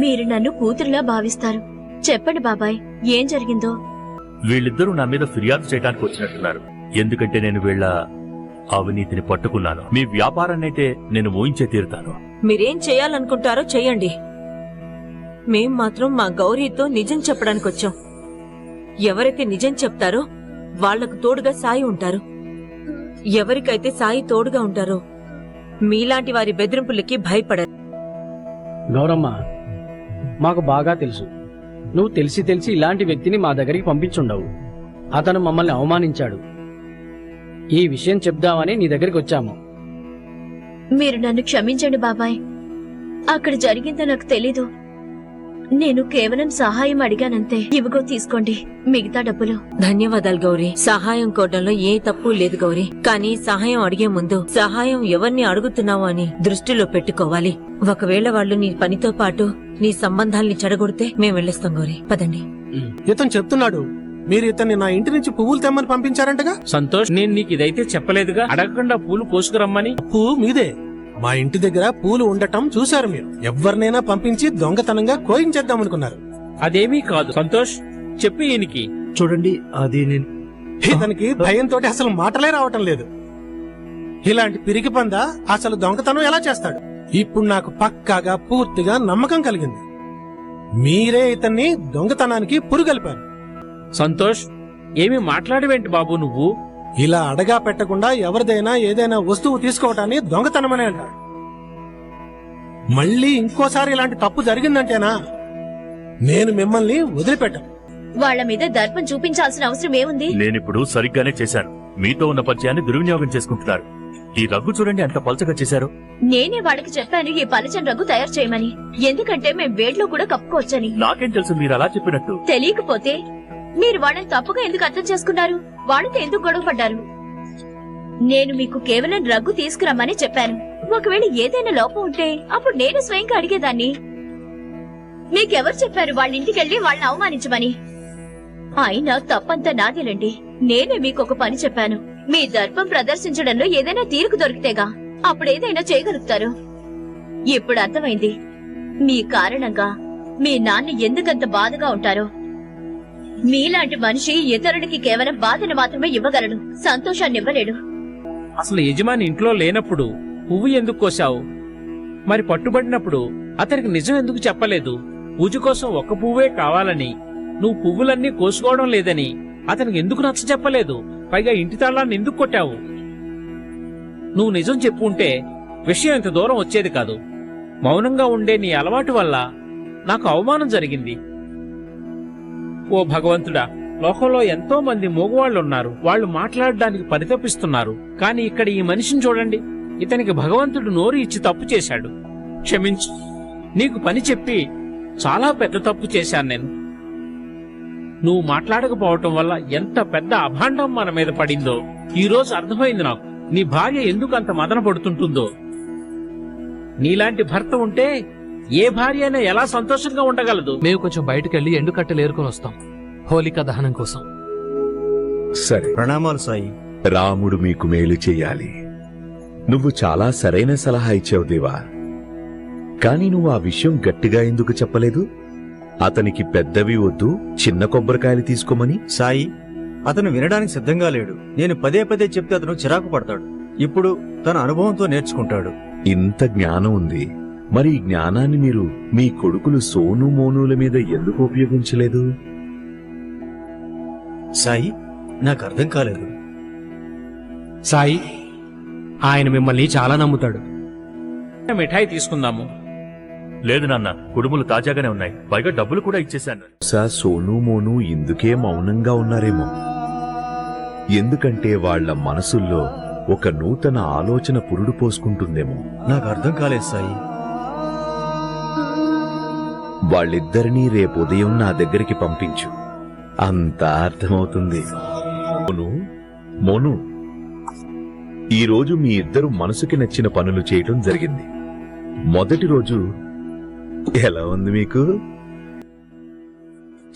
మీరు నన్ను కూతురులా భావిస్తారు. చెప్పండి బాబాయ్, ఏం జరిగిందో. వీళ్ళిద్దరూ నా మీద ఫిర్యాదు చేయడానికి వచ్చినట్టున్నారు. ఎందుకంటే నేను వీళ్ళ అవినీతిని పట్టుకున్నాను. మీ వ్యాపారాన్నైతే నేను ఊహించే తీరుతాను. మీరేం చేయాలనుకుంటారో చెయ్యండి. మేం మాత్రం మా గౌరీతో నిజం చెప్పడానికి వచ్చాం. ఎవరైతే నిజం చెప్తారో వాళ్లకు తోడుగా సాయి ఉంటారు. ఎవరికైతే సాయి తోడుగా ఉంటారో మీలాంటి వారి బెదిరింపులకి భయపడరు. గౌరమ్మ, మాకు బాగా తెలుసు నువ్వు తెలిసి ఇలాంటి వ్యక్తిని మా దగ్గరికి పంపించుండవు. అతను మమ్మల్ని అవమానించాడు. ఈ విషయం చెప్దామని నీ దగ్గరికి వచ్చాము. మీరు నన్ను క్షమించండి బాబాయ్. అక్కడ జరిగిందో నాకు తెలీదు. నేను కేవలం సహాయం అడిగానంతే. ఇవిగో తీసుకోండి మిగతా డబ్బులు. ధన్యవాదాలు గౌరీ. సహాయం కోవడంలో ఏ తప్పు లేదు గౌరీ. కానీ సహాయం అడిగే ముందు సహాయం ఎవరిని అడుగుతున్నావో అని దృష్టిలో పెట్టుకోవాలి. ఒకవేళ వాళ్ళు నీ పనితో పాటు నీ సంబంధాల్ని చెడగొడితే మేం వెళ్ళేస్తాం గౌరీ. పదండి. ఇతను చెప్తున్నాడు మీరు ఇతన్ని నా ఇంటి నుంచి పువ్వులు తెమ్మని పంపించారంటగా. సంతోష్, నేను నీకు ఇదైతే చెప్పలేదుగా. అడగకుండా పూలు కోసుకురమ్మని. పువ్వు మీదే. మా ఇంటి దగ్గర పూలు ఉండటం చూశారు మీరు. ఎవరినైనా పంపించి దొంగతనంగా కోయించేద్దామనుకున్నారు. అదేమీ కాదు సంతోష్, చెప్పి ఈయనకి. చూడండి, అది నేను ఇతనికి భయంతో అసలు మాటలే రావటం లేదు. ఇలాంటి పిరికి పంద అసలు దొంగతనం ఎలా చేస్తాడు? ఇప్పుడు నాకు పక్కాగా పూర్తిగా నమ్మకం కలిగింది. మీరే ఇతన్ని దొంగతనానికి పురుగలిపారు. సంతోష్, ఏమి మాట్లాడవేంటి బాబు నువ్వు? ఇలా అడగా పెట్టకుండా ఎవరిదైనా ఏదైనా వస్తువు తీసుకోవటాన్ని దొంగతనమనే అంటారు. మళ్ళీ ఇంకోసారి ఇలాంటి తప్పు జరిగిందంటేనా నేను మిమ్మల్ని వదిలిపెట్టాను. వాళ్ల మీద దర్పం చూపించాల్సిన అవసరం ఏముంది? నేనిప్పుడు సరిగ్గానే చేశాను. మీతో ఉన్న పరిచయాన్ని దుర్వినియోగం చేసుకుంటున్నారు. ఈ రగ్గు చూడండి ఎంత పలచగా చేశారు. నేనే వాళ్ళకి చెప్పాను ఈ పలచని రగ్గు తయారు చేయమని. ఎందుకంటే మేం వేడిలో కూడా కప్పుకోవచ్చని. నాకేం తెలుసు మీరు అలా చెప్పినట్టు? తెలియకపోతే మీరు వాళ్ళని తప్పుగా ఎందుకు అర్థం చేసుకున్నారు? వాళ్ళతో ఎందుకు గొడవ పడ్డారు? నేను మీకు కేవలం రగ్గు తీసుకురమ్మని చెప్పాను. ఒకవేళ ఏదైనా లోపం ఉంటే అప్పుడు నేను స్వయంగా అడిగేదాన్ని. మీకెవరు చెప్పారు వాళ్ళ ఇంటికెళ్లి వాళ్ళని అవమానించమని? అయినా తప్పంతా నాదేలండి. నేనే మీకు ఒక పని చెప్పాను. మీ దర్పం ప్రదర్శించడంలో ఏదైనా తీరుకు దొరికితేగా అప్పుడేదైనా చేయగలుగుతారు. ఇప్పుడు అర్థమైంది మీ కారణంగా మీ నాన్న ఎందుకంత బాధగా ఉంటారో. మీలాంటి మనిషి ఇతరుడికి కేవలం బాధను మాత్రమే ఇవ్వగలడు, సంతోషాన్ని ఇవ్వలేడు. అసలు యజమాని ఇంట్లో లేనప్పుడు పువ్వు ఎందుకు కోసావు? మరి పట్టుబడినప్పుడు అతనికి నిజం ఎందుకు చెప్పలేదు? పూజ కోసం ఒక్క పువ్వే కావాలని, నువ్వు పువ్వులన్నీ కోసుకోవడం లేదని అతనికి ఎందుకు నచ్చ చెప్పలేదు? పైగా ఇంటి తాళాన్ని ఎందుకు కొట్టావు? నువ్వు నిజం చెప్పు ఉంటే విషయం ఇంత దూరం వచ్చేది కాదు. మౌనంగా ఉండే నీ అలవాటు వల్ల నాకు అవమానం జరిగింది. ఓ భగవంతుడా, లోకంలో ఎంతో మంది మూగవాళ్లున్నారు. వాళ్ళు మాట్లాడడానికి పరితపిస్తున్నారు. కానీ ఇక్కడ ఈ మనిషిని చూడండి. ఇతనికి భగవంతుడు నోరు ఇచ్చి తప్పు చేశాడు. క్షమించు, నీకు పని చెప్పి చాలా పెద్ద తప్పు చేశాను నేను. నువ్వు మాట్లాడకపోవటం వల్ల ఎంత పెద్ద అభాండం మన మీద పడిందో ఈ రోజు అర్థమైంది నాకు. నీ భార్య ఎందుకు అంత మదన పడుతుంటుందో. నీలాంటి భర్త ఉంటే ఏ భార్య అయినా ఎలా సంతోషంగా ఉండగలదు? మేము కొంచెం బయటకెళ్లి ఎండుకట్టెలు ఏరుకొని వస్తాం, హోలికా దహనం కోసం. సరే. ప్రణామాలు సాయి. రాముడు మీకు మేలు చెయ్యాలి. నువ్వు చాలా సరైన సలహా ఇచ్చావు దేవా. కాని నువ్వు ఆ విషయం గట్టిగా ఎందుకు చెప్పలేదు? అతనికి పెద్దవి వద్దు, చిన్న కొబ్బరికాయలు తీసుకోమని. సాయి, అతను వినడానికి సిద్ధంగా లేడు. నేను పదే పదే చెప్తే అతను చిరాకు పడతాడు. ఇప్పుడు తన అనుభవంతో నేర్చుకుంటాడు. ఇంత జ్ఞానం ఉంది, మరి ఈ జ్ఞానాన్ని మీరు మీ కొడుకులు సోను మోనుల మీద ఎందుకు ఉపయోగించలేదు? సాయి, నాకు అర్థం కాలేదు. సాయి, ఆయన మిమ్మల్ని చాలా నమ్ముతాడు. మిఠాయి తీసుకుందాము. లేదు నాన్న, కుడుములు తాజాగానే ఉన్నాయి. పైగా డబ్బులు కూడా ఇచ్చేశాను. సోను మోను ఇందుకే మౌనంగా ఉన్నారేమో. ఎందుకంటే వాళ్ల మనసుల్లో ఒక నూతన ఆలోచన పురుడు పోసుకుంటుందేమో. నాకు అర్థం కాలేదు సాయి. వాళ్ళిద్దరినీ రేపు ఉదయం నా దగ్గరికి పంపించు, అంతా అర్థమవుతుంది. మోను, మోను, ఈరోజు మీ ఇద్దరు మనసుకి నచ్చిన పనులు చేయటం జరిగింది. మొదటి రోజు ఎలా ఉంది మీకు?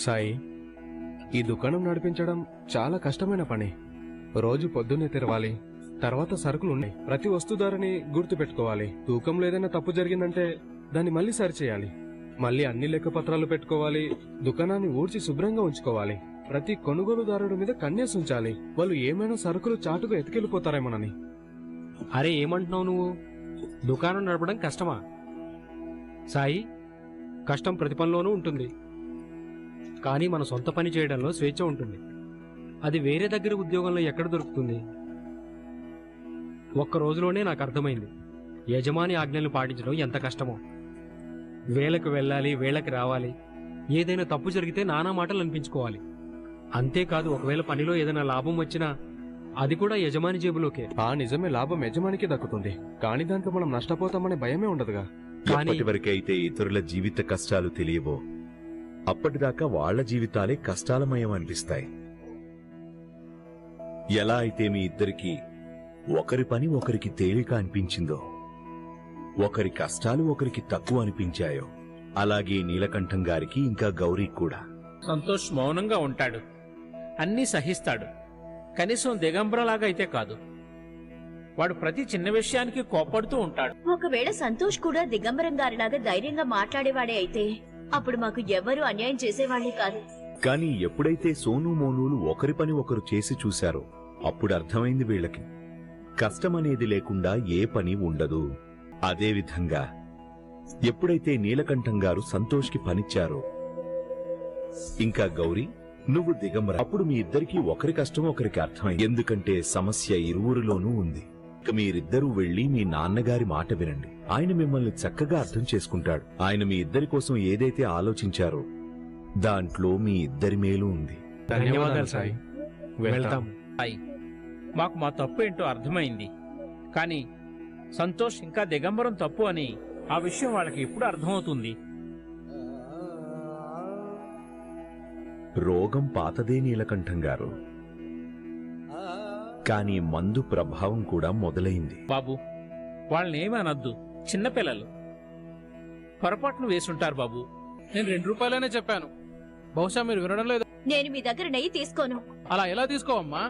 సాయి, ఈ దుకాణం నడిపించడం చాలా కష్టమైన పని. రోజు పొద్దున్నే తెరవాలి, తర్వాత సరుకులు ఉన్నాయి. ప్రతి వస్తుధారని గుర్తు పెట్టుకోవాలి. తూకంలో ఏదైనా తప్పు జరిగిందంటే దాన్ని మళ్ళీ సరిచేయాలి. మళ్ళీ అన్ని లెక్కపత్రాలు పెట్టుకోవాలి, దుకాణాన్ని ఊడ్చి శుభ్రంగా ఉంచుకోవాలి. ప్రతి కొనుగోలుదారుడి మీద కన్నేసి ఉంచాలి. వాళ్ళు ఏమైనా సరుకులు చాటుగా ఎత్తుకెళ్ళిపోతారేమోనని. అరే ఏమంటున్నావు నువ్వు? దుకాణం నడపడం కష్టమా సాయి? కష్టం ప్రతి పనిలోనూ ఉంటుంది, కానీ మన సొంత పని చేయడంలో స్వేచ్ఛ ఉంటుంది. అది వేరే దగ్గర ఉద్యోగంలో ఎక్కడ దొరుకుతుంది? ఒక్క రోజులోనే నాకు అర్థమైంది యజమాని ఆజ్ఞలు పాటించడం ఎంత కష్టమో. వేళకు వెళ్ళాలి, వేళకి రావాలి. ఏదైనా తప్పు జరిగితే నానా మాటలు అనిపించుకోవాలి. అంతేకాదు, ఒకవేళ పనిలో ఏదైనా లాభం వచ్చినా అది కూడా యజమాని జేబులోకే. ఆ నిజమే, లాభం యజమానికి దక్కుతుంది, కానీ దాంట్లో మనం నష్టపోతామనే భయమే ఉండదుగా. ఎప్పటివరకైతే ఇతరుల జీవిత కష్టాలు తెలియవో అప్పటిదాకా వాళ్ల జీవితాలే కష్టాలమయం అనిపిస్తాయి. ఎలా అయితే మీ ఇద్దరికి ఒకరి పని ఒకరికి తేలిక అనిపించిందో, ఒకరి కష్టాలు ఒకరికి తక్కువ అనిపించాయో, అలాగే నీలకంఠం గారికి ఇంకా గౌరీ కూడా. సంతోష్ మౌనంగా ఉంటాడు, అన్నీ సహిస్తాడు. కనీసం దిగంబరలాగా అయితే కాదు. వాడు ప్రతి చిన్న విషయానికి కోప్పడుతూ ఉంటాడు. ఒకవేళ సంతోష్ కూడా దిగంబరం గారిలాగా ధైర్యంగా మాట్లాడేవాడే అయితే అప్పుడు మాకు ఎవ్వరూ అన్యాయం చేసేవాళ్లే కాదు. కాని ఎప్పుడైతే సోను మోనూలు ఒకరి పని ఒకరు చేసి చూశారో అప్పుడు అర్థమైంది వీళ్లకి కష్టమనేది లేకుండా ఏ పని ఉండదు. అదేవిధంగా ఎప్పుడైతే నీలకంఠం గారు సంతోష్కి పనిచ్చారో, ఇంకా గౌరీ నువ్వు దిగంబర, అప్పుడు మీ ఇద్దరికీ ఒకరి కష్టం ఒకరికి అర్థమైంది. ఎందుకంటే సమస్య ఇరువురిలోనూ ఉంది. ఇక మీరిద్దరూ వెళ్లి మీ నాన్నగారి మాట వినండి. ఆయన మిమ్మల్ని చక్కగా అర్థం చేసుకుంటాడు. ఆయన మీ ఇద్దరి కోసం ఏదైతే ఆలోచించారో దాంట్లో మీ ఇద్దరి మేలు ఉంది. ధన్యవాదాలు సాయి. వెళ్తాం. మాకు మా తప్పు ఏంటో అర్థమైంది. కానీ సంతోష్ ఇంకా దిగంబరం తప్పు అని ఆ విషయం వాళ్ళకి ఎప్పుడు అర్థమవుతుంది? రోగం పాతదే నీలకంఠం గారు, కానీ మందు ప్రభావం కూడా మొదలైంది. బాబు, వాళ్ళనేమీ అనొద్దు, చిన్నపిల్లలు పొరపాటును వేసుంటారు బాబు. నేను 2 రూపాయలనే చెప్పాను, బహుశా మీరు వినడం లేదు. నేను మీ దగ్గర నెయ్యి తీసుకోను. అలా ఎలా తీసుకోవమ్మా?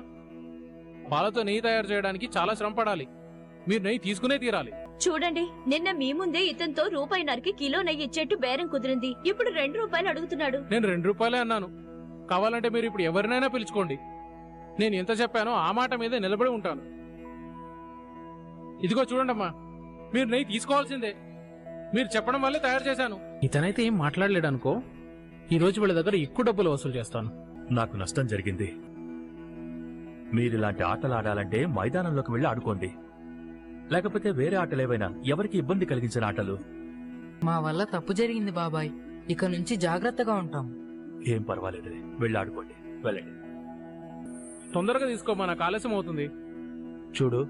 పాలతో నెయ్యి తయారు చేయడానికి చాలా శ్రమ పడాలి. మీరు నెయ్యి తీసుకునే తీరాలి. చూడండి, నిన్న మీ ముందే ఇతనితో రూపాయిన్నరకి కిలో నెయ్యి ఇచ్చేట్టు బేరం కుదిరింది. ఇప్పుడు 2 రూపాయలు అడుగుతున్నాడు. నేను 2 రూపాయలే అన్నాను. కావాలంటే మీరు ఇప్పుడు ఎవరినైనా పిలుచుకోండి. నేను ఎంత చెప్పానో ఆ మాట మీదే నిలబడి ఉంటాను. ఇదిగో చూడండమ్మా, మీరు నెయ్యి తీసుకోవాల్సిందే. మీరు చెప్పడం వల్లే తయారు చేశాను. ఇతనైతే ఏం మాట్లాడలేడు అనుకో. ఈ రోజు వీళ్ళ దగ్గర ఎక్కువ డబ్బులు వసూలు చేస్తాను. నాకు నష్టం జరిగింది. మీరిలాంటి ఆటలు ఆడాలంటే మైదానంలోకి వెళ్లి ఆడుకోండి, లేకపోతే వేరే ఆటలేవైనా, ఎవరికి ఇబ్బంది కలిగించిన ఆటలు. మా వల్ల తప్పు జరిగింది బాబాయ్, ఇక నుంచి జాగ్రత్తగా ఉంటాం. ఏం పర్వాలేదు, వెళ్ళి ఆడుకోండి, వెళ్ళండి. తొందరగా తీసుకోమా, నాకు ఆలస్యం అవుతుంది. చూడు,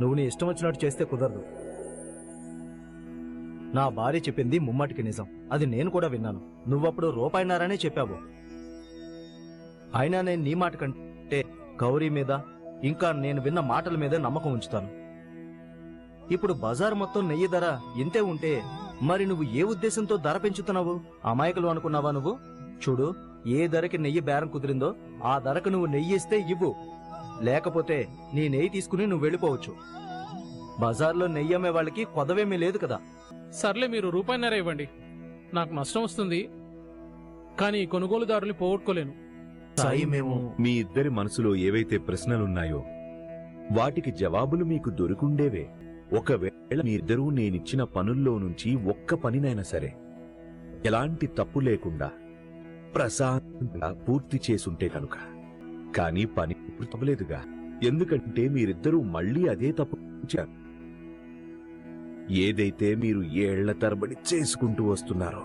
నువ్వు నీ ఇష్టం వచ్చినట్టు చేస్తే కుదరదు. నా భార్య చెప్పింది ముమ్మాటికి నిజం. అది నేను కూడా విన్నాను. నువ్వప్పుడు రూపాయిన్నరనే చెప్పావు. అయినా నేను నీ మాట కంటే గౌరీ మీద, ఇంకా నేను విన్న మాటల మీద నమ్మకం ఉంచుతాను. ఇప్పుడు బజార్ మొత్తం నెయ్యి ధర ఇంతే ఉంటే మరి నువ్వు ఏ ఉద్దేశంతో ధర పెంచుతున్నావు? అమాయకులు అనుకున్నావా నువ్వు? చూడు, ఏ ధరకి నెయ్యి బేరం కుదిరిందో ఆ ధరకు నువ్వు నెయ్యి ఇస్తే ఇవ్వు, లేకపోతే నీ నెయ్యి తీసుకుని నువ్వు వెళ్ళిపోవచ్చు. బజార్లో నెయ్యి అమ్మే వాళ్ళకి కొదవేమీ లేదు కదా. సర్లే, మీరు రూపాయిన్నర ఇవ్వండి. నాకు నష్టం వస్తుంది, కానీ కొనుగోలుదారుల్ని పోగొట్టుకోలేను. సాయి, మేము మీ ఇద్దరి మనసులో ఏవైతే ప్రశ్నలున్నాయో వాటికి జవాబులు మీకు దొరికుండేవే. ఒకవేళ మీ ఇద్దరూ నేనిచ్చిన పనుల్లో నుంచి ఒక్క పనినైనా సరే ఎలాంటి తప్పు లేకుండా ప్రశాంతంగా పూర్తి చేసుంటే కనుక. కానీ పని పూర్తవలేదుగా, ఎందుకంటే మీరిద్దరూ మళ్లీ అదే తప్పు చేశారు. ఏదైతే మీరు ఏళ్ల తరబడి చేసుకుంటూ వస్తున్నారో.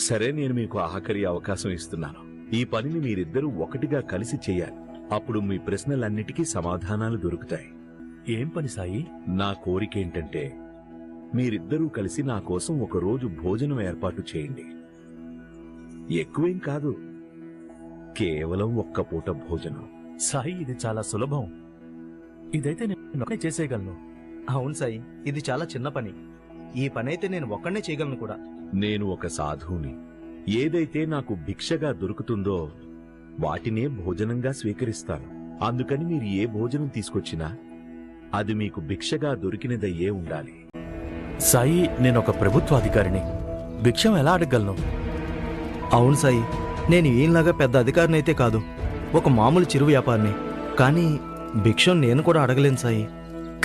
సరే, నేను మీకు ఆఖరి అవకాశం ఇస్తున్నాను. ఈ పనిని మీరిద్దరూ ఒకటిగా కలిసి చేయాలి. అప్పుడు మీ ప్రశ్నలన్నిటికీ సమాధానాలు దొరుకుతాయి. ఏం పని సాయి? నా కోరికేంటంటే మీరిద్దరూ కలిసి నా కోసం ఒక రోజు భోజనం ఏర్పాటు చేయండి. ఎక్కువేం కాదు, కేవలం ఒక్క పూట భోజనం. సాయి, ఇది చాలా సులభం. ఇదైతే నేను చేసేయగలను. అవును సాయి, ఇది చాలా చిన్న పని. ఈ పనైతే నేను ఒక్కడే చేయగలను కూడా. నేను ఒక సాధువుని. ఏదైతే నాకు భిక్షగా దొరుకుతుందో వాటినే భోజనంగా స్వీకరిస్తాను. అందుకని మీరు ఏ భోజనం తీసుకొచ్చినా అది మీకు భిక్షగా దొరికినదయ్యే ఉండాలి. సాయి, నేనొక ప్రభుత్వాధికారిని. భిక్షం ఎలా అడగలను? అవును సాయి, నేను ఈయనలాగా పెద్ద అధికారిని అయితే కాదు, ఒక మామూలు చిరు వ్యాపారిని. కానీ భిక్షం నేను కూడా అడగలేను సాయి.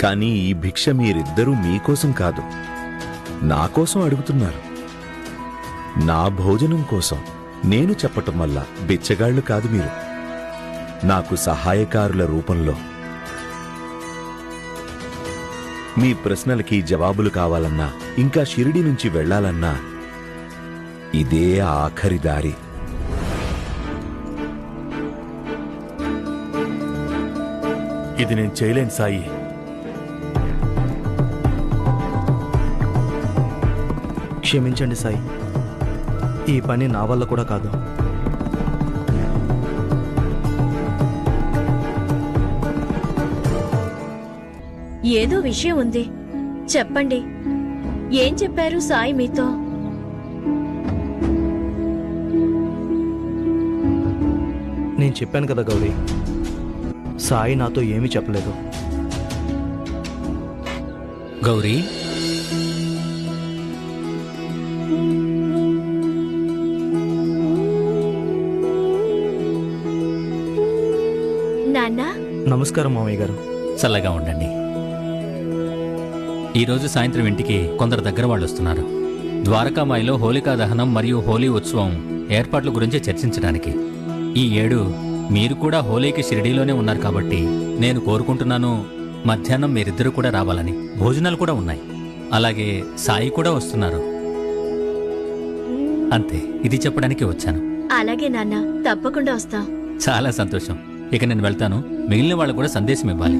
కానీ ఈ భిక్ష మీరిద్దరూ మీకోసం కాదు, నా కోసం అడుగుతున్నారు. నా భోజనం కోసం. నేను చెప్పటం వల్ల బిచ్చగాళ్లు కాదు మీరు, నాకు సహాయకారుల రూపంలో. మీ ప్రశ్నలకి జవాబులు కావాలన్నా, ఇంకా షిరిడి నుంచి వెళ్లాలన్నా ఇదే ఆఖరి దారి. ఇది నేను చేయలేను సాయి. క్షమించండి సాయి, ఈ పని నా వల్ల కూడా కాదు. ఏదో విషయం ఉంది, చెప్పండి. ఏం చెప్పారు సాయి మీతో? నేను చెప్పాను కదా గౌరీ, సాయి నాతో ఏమీ చెప్పలేదు. గౌరీ, నాన్న. నమస్కారం మామయ్య గారు. చల్లగా ఉండండి. ఈరోజు సాయంత్రం ఇంటికి కొందరు దగ్గర వాళ్ళు వస్తున్నారు. ద్వారకామాయిలో హోలికా దహనం మరియు హోలీ ఉత్సవం ఏర్పాట్ల గురించి చర్చించడానికి. ఈ ఏడు మీరు కూడా హోలీకి షిరిడీలోనే ఉన్నారు కాబట్టి నేను కోరుకుంటున్నాను మధ్యాహ్నం మీరిద్దరూ కూడా రావాలని. భోజనాలు కూడా ఉన్నాయి. అలాగే సాయి కూడా వస్తున్నారు. అంతే, ఇది చెప్పడానికి వచ్చాను. అలాగే నాన్న, తప్పకుండా వస్తాం. చాలా సంతోషం. ఇక నేను వెళ్తాను. మిగిలిన వాళ్ళు కూడా సందేశం ఇవ్వాలి.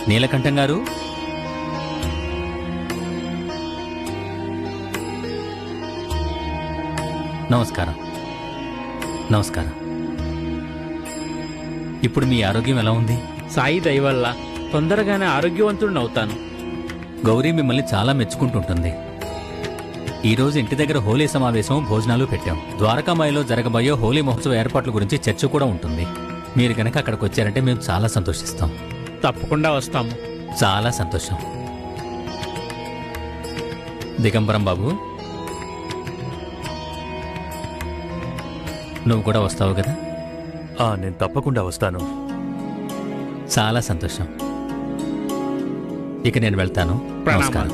నీలకంఠం గారు, నమస్కారం. నమస్కారం. ఇప్పుడు మీ ఆరోగ్యం ఎలా ఉంది? సాయి దయ వల్ల తొందరగానే ఆరోగ్యవంతుడిని అవుతాను. గౌరీ మిమ్మల్ని చాలా మెచ్చుకుంటుంటుంది. ఈరోజు ఇంటి దగ్గర హోలీ సమావేశం, భోజనాలు పెట్టాం. ద్వారకామాయిలో జరగబోయే హోలీ మహోత్సవ ఏర్పాట్ల గురించి చర్చ కూడా ఉంటుంది. మీరు గనక అక్కడికి వచ్చారంటే మేము చాలా సంతోషిస్తాం. తప్పకుండా వస్తాము. చాలా సంతోషం. దిగంబరం బాబు, నువ్వు కూడా వస్తావు కదా? నేను తప్పకుండా వస్తాను. చాలా సంతోషం. ఇక నేను వెళ్తాను. నమస్కారం.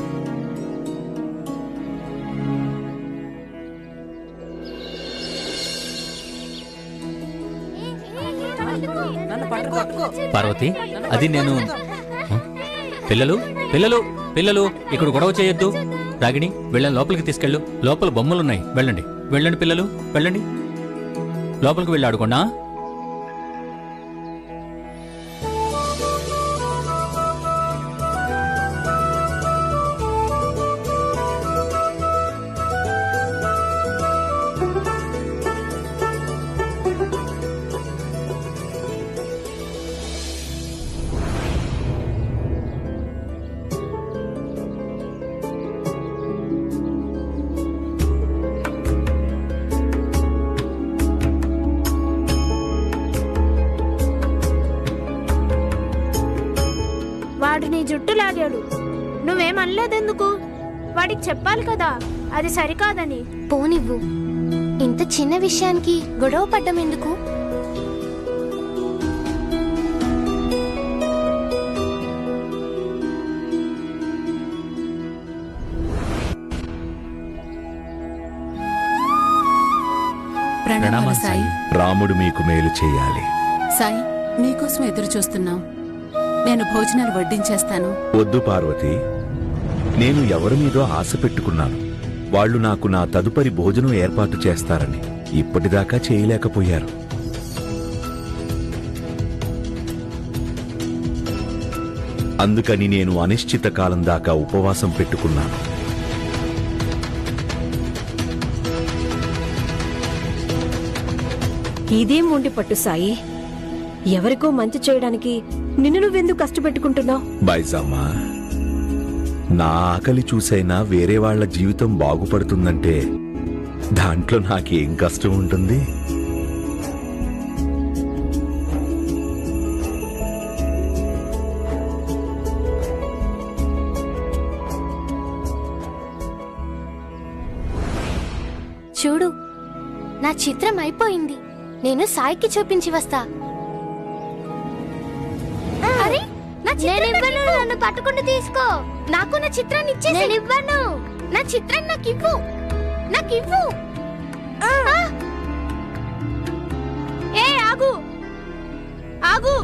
పార్వతి, అది నేను. పిల్లలు పిల్లలు పిల్లలు ఇక్కడ గొడవ చేయొద్దు. రాగిణి, వెళ్ళని లోపలికి తీసుకెళ్ళు. లోపల బొమ్మలున్నాయి. వెళ్ళండి వెళ్ళండి పిల్లలు, వెళ్ళండి. లోపలికి వెళ్ళి ఆడుకోండా. వాడు నీ జుట్టు లాగాడు, నువ్వేమనలేదెందుకు? వాడికి చెప్పాలి కదా అది సరికాదని. పోనివ్వు, ఇంత చిన్న విషయానికి గొడవ పడ్డం ఎందుకు? ప్రణామాలు సాయి. రాముడు మీకు మేలు చేయాలి. సాయి, మీకోసం ఎదురు చూస్తున్నాం. నేను భోజనాలు వడ్డించేస్తాను. వద్దు పార్వతి, నేను ఎవరి మీదో ఆశ పెట్టుకున్నాను. వాళ్ళు నాకు నా తదుపరి భోజనం ఏర్పాటు చేస్తారని ఇప్పటిదాకా చేయలేకపోయారు. అందుకని నేను అనిశ్చిత కాలం దాకా ఉపవాసం పెట్టుకున్నాను. ఇదేం ఉండి పట్టు సాయి, ఎవరికో మంచి చేయడానికి నిన్ను నువ్వెందుకు కష్టపెట్టుకుంటున్నావు? బైజమ్మా, నా ఆకలి చూసైనా వేరే వాళ్ల జీవితం బాగుపడుతుందంటే దాంట్లో నాకేం కష్టం ఉంటుంది? చూడు, నా చిత్రం అయిపోయింది. నేను సాయికి చూపించి వస్తా. అరే, నన్ను పట్టుకుంటూ తీసుకో. నాకు నా చిత్రాన్ని ఇచ్చేసి. నేను ఇవ్వను. నా చిత్రాన్ని నాకు ఇవ్వు. నాకు ఇవ్వు. ఏ ఆగు ఆగు.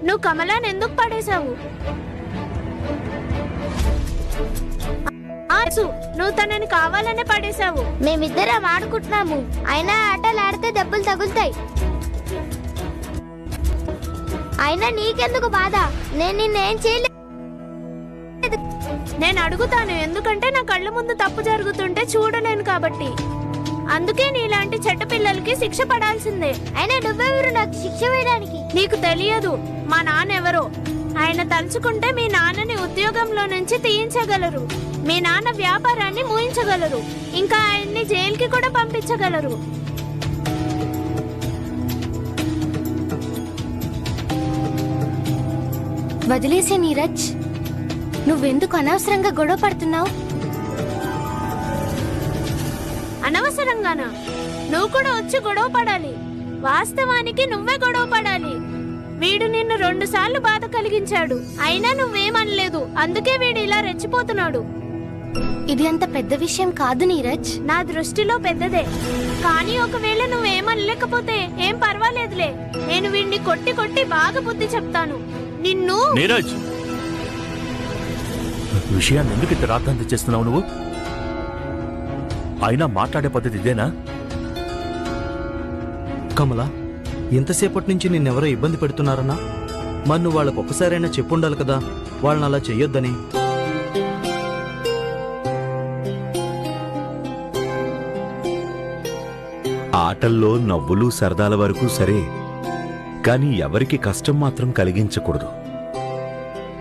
నువ్వు కమలాన్ని ఎందుకు పడేశావు? నువ్వు తనని కావాలనే పడేశావు. మేమిద్దరం ఆడుకుంటున్నాము. అయినా ఆటలు ఆడితే దెబ్బలు తగులుతాయి. అయినా నీకెందుకు బాధ? నేను నిన్నేం చేయలేదు. నేను అడుగుతాను, ఎందుకంటే నా కళ్ళ ముందు తప్పు జరుగుతుంటే చూడలేను కాబట్టి. అందుకే నీలాంటి చెట్ట పిల్లలకి శిక్ష పడాల్సిందే. అయినా నువ్వెవరు నాకు శిక్ష వేయడానికి? నీకు తెలియదు మా నాన్న ఎవరో. ఆయన తలుచుకుంటే మీ నాన్నని ఉద్యోగంలో నుంచి తీయించగలరు. మీ నాన్న వ్యాపారాన్ని మూయించగలరు. ఇంకా ఆయన్ని జైలుకి కూడా పంపించగలరు. వదిలేసే నీరజ్, నువ్వెందుకు అనవసరంగా గొడవ పడుతున్నావు? అనవసరంగానా? నువ్వు కూడా వచ్చి గొడవ పడాలి. వాస్తవానికి నువ్వే గొడవ పడాలి. వీడు నిన్ను 2 సార్లు బాధ కలిగించాడు, అయినా నువ్వేమనలేదు. అందుకే వీడు ఇలా రెచ్చిపోతున్నాడు. ఇది అంత పెద్ద విషయం కాదు నీరజ్. నా దృష్టిలో పెద్దదే. కానీ ఒకవేళ నువ్వేమనలేకపోతే ఏం పర్వాలేదులే. నేను వీడిని కొట్టి కొట్టి బాగా బుద్ధి చెప్తాను. నిన్ను. నీరజ్, విషయాన్ని ఎందుకు ఇంత రాద్ధాంతి చేస్తున్నావు నువ్వు? అయినా మాట్లాడే పద్ధతి ఇదేనా? కమల, ఇంతసేపటి నుంచి నిన్నెవరో ఇబ్బంది పెడుతున్నారన్నా? మరి నువ్వు వాళ్ళకు ఒక్కసారైనా చెప్పుండాలి కదా వాళ్ళని అలా చెయ్యొద్దని. ఆటల్లో నవ్వులు సరదాల వరకు సరే, కాని ఎవరికి కష్టం మాత్రం కలిగించకూడదు.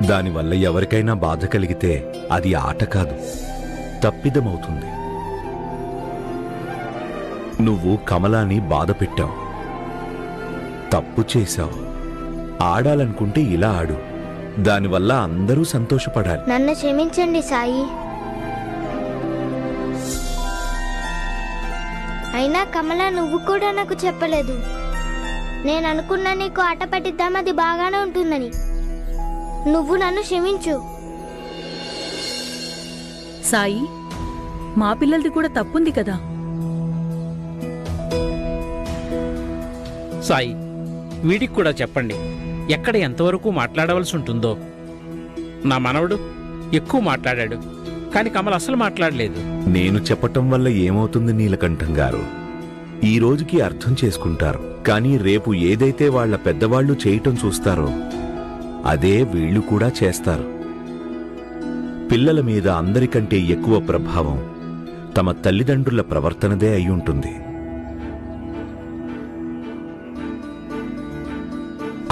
దానివల్ల ఎవరికైనా బాధ కలిగితే అది ఆట కాదు, తప్పిదమవుతుంది. నువ్వు కమలాని బాధ పెట్టావు, తప్పు చేశావు. ఆడాలనుకుంటే ఇలా ఆడు. దానివల్ల అందరూ సంతోషపడాలి. నన్ను క్షమించండి సాయి. అయినా కమల, నువ్వు కూడా నాకు చెప్పలేదు. నేను అనుకున్నా నీకు ఆట పట్టిద్దాం, అది బాగానే ఉంటుందని. నువ్వు నన్ను క్షమించు. సాయి, మా పిల్లలది కూడా తప్పుంది కదా. సాయి, వీడికి కూడా చెప్పండి ఎక్కడ ఎంతవరకు మాట్లాడవలసి ఉంటుందో. నా మనవడు ఎక్కువ మాట్లాడాడు, కానీ కమల్ అసలు మాట్లాడలేదు. నేను చెప్పటం వల్ల ఏమవుతుంది నీలకంఠం గారు? ఈ రోజుకి అర్థం చేసుకుంటారు, కానీ రేపు ఏదైతే వాళ్ల పెద్దవాళ్లు చేయటం చూస్తారో అదే వీళ్లు కూడా చేస్తారు. పిల్లల మీద అందరికంటే ఎక్కువ ప్రభావం తమ తల్లిదండ్రుల ప్రవర్తనదే అయ్యుంటుంది.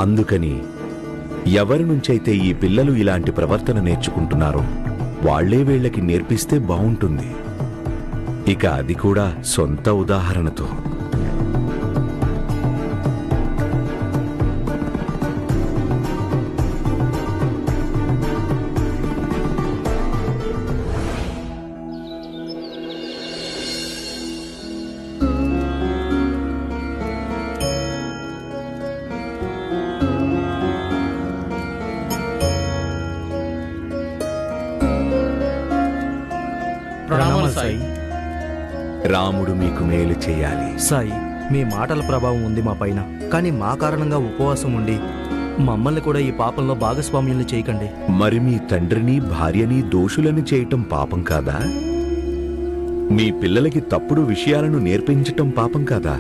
అందుకని ఎవరి నుంచైతే ఈ పిల్లలు ఇలాంటి ప్రవర్తన నేర్చుకుంటున్నారో వాళ్లే వీళ్లకి నేర్పిస్తే బావుంటుంది. ఇక అది కూడా సొంత ఉదాహరణతో. సాయి, రాముడు మీకు మేలు చేయాలి. సాయి, మీ మాటల ప్రభావం ఉంది మా పైన, కానీ మా కారణంగా ఉపవాసం ఉండి మమ్మల్ని కూడా ఈ పాపంలో భాగస్వామ్యుల్ని చేయకండి. మరి మీ తండ్రిని భార్యని దోషులని చేయటం పాపం కాదా? మీ పిల్లలకి తప్పుడు విషయాలను నేర్పించటం పాపం కాదా?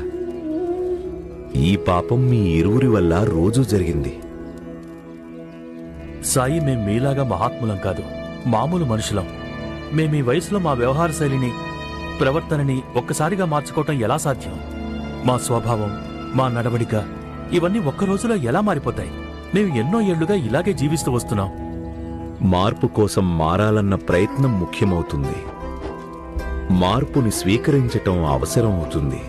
ఈ పాపం మీ ఇరువురి వల్ల రోజూ జరిగింది. సాయి, మేం మీలాగా మహాత్ములం కాదు, మామూలు మనుషులం. మేమీ వయసులో మా వ్యవహార శైలిని, ప్రవర్తనని ఒక్కసారిగా మార్చుకోవటం ఎలా సాధ్యం? మా స్వభావం, మా నడవడిక ఇవన్నీ ఒక్క రోజులో ఎలా మారిపోతాయి? మేము ఎన్నో ఏళ్లుగా ఇలాగే జీవిస్తూ వస్తున్నాం. మార్పు కోసం మారాలన్న ప్రయత్నం ముఖ్యమవుతుంది. మార్పుని స్వీకరించటం అవసరం అవుతుంది.